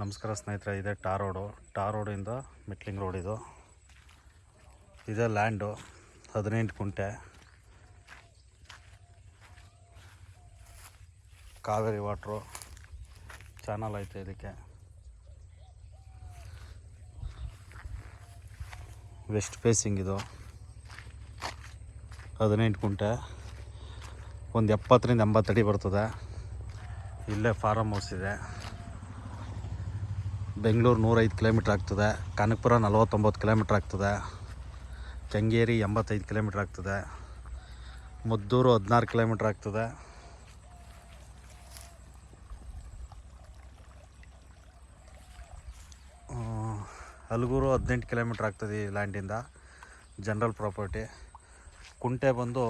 ನಮಸ್ಕಾರ ಸ್ನೇಹಿತರೆ, ಇದೆ ಟಾರ್ ರೋಡಿಂದ ಮೆಟ್ಲಿಂಗ್ ರೋಡ್. ಇದೆ ಲ್ಯಾಂಡು 18 ಕುಂಟೆ, ಕಾವೇರಿ ವಾಟ್ರು ಚಾನಲ್ ಐತೆ. ಇದಕ್ಕೆ ವೆಸ್ಟ್ ಫೇಸಿಂಗ್. ಇದು 18 ಕುಂಟೆ, ಒಂದು 70ರಿಂದ 80 ಅಡಿ ಬರ್ತದೆ. ಇಲ್ಲೇ ಫಾರಮ್ ಹೌಸ್ ಇದೆ. ಬೆಂಗಳೂರು 105 ಕಿಲೋಮೀಟ್ರ್ ಆಗ್ತದೆ, ಕನಕಪುರ 49 ಕಿಲೋಮೀಟ್ರ್ ಆಗ್ತದೆ, ಕೆಂಗೇರಿ 85 ಕಿಲೋಮೀಟ್ರ್ ಆಗ್ತದೆ, ಮದ್ದೂರು 16 ಕಿಲೋಮೀಟ್ರ್ ಆಗ್ತದೆ, ಹಲಗೂರು 18 ಕಿಲೋಮೀಟ್ರ್ ಆಗ್ತದೆ. ಈ ಲ್ಯಾಂಡಿಂದ ಜನರಲ್ ಪ್ರಾಪರ್ಟಿ. ಕುಂಟೆ ಬಂದು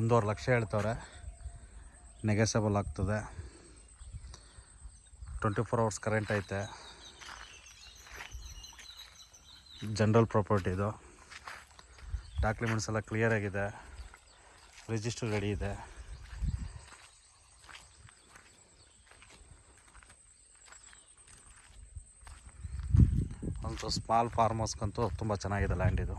1.5 ಲಕ್ಷ ಹೇಳ್ತವ್ರೆ, ನೆಗೆಸಬಲ್ ಆಗ್ತದೆ. 24 hours ಕರೆಂಟ್ ಐತೆ. General property. ಇದು ಡಾಕ್ಯುಮೆಂಟ್ಸ್ ಎಲ್ಲ ಕ್ಲಿಯರ್ ಆಗಿದೆ, ರಿಜಿಸ್ಟರ್ ರೆಡಿ ಇದೆ. ಒಂದು ಸ್ಮಾಲ್ ಫಾರ್ಮ್ ಹೌಸ್ಗಂತೂ ತುಂಬ ಚೆನ್ನಾಗಿದೆ ಲ್ಯಾಂಡ್ ಇದು.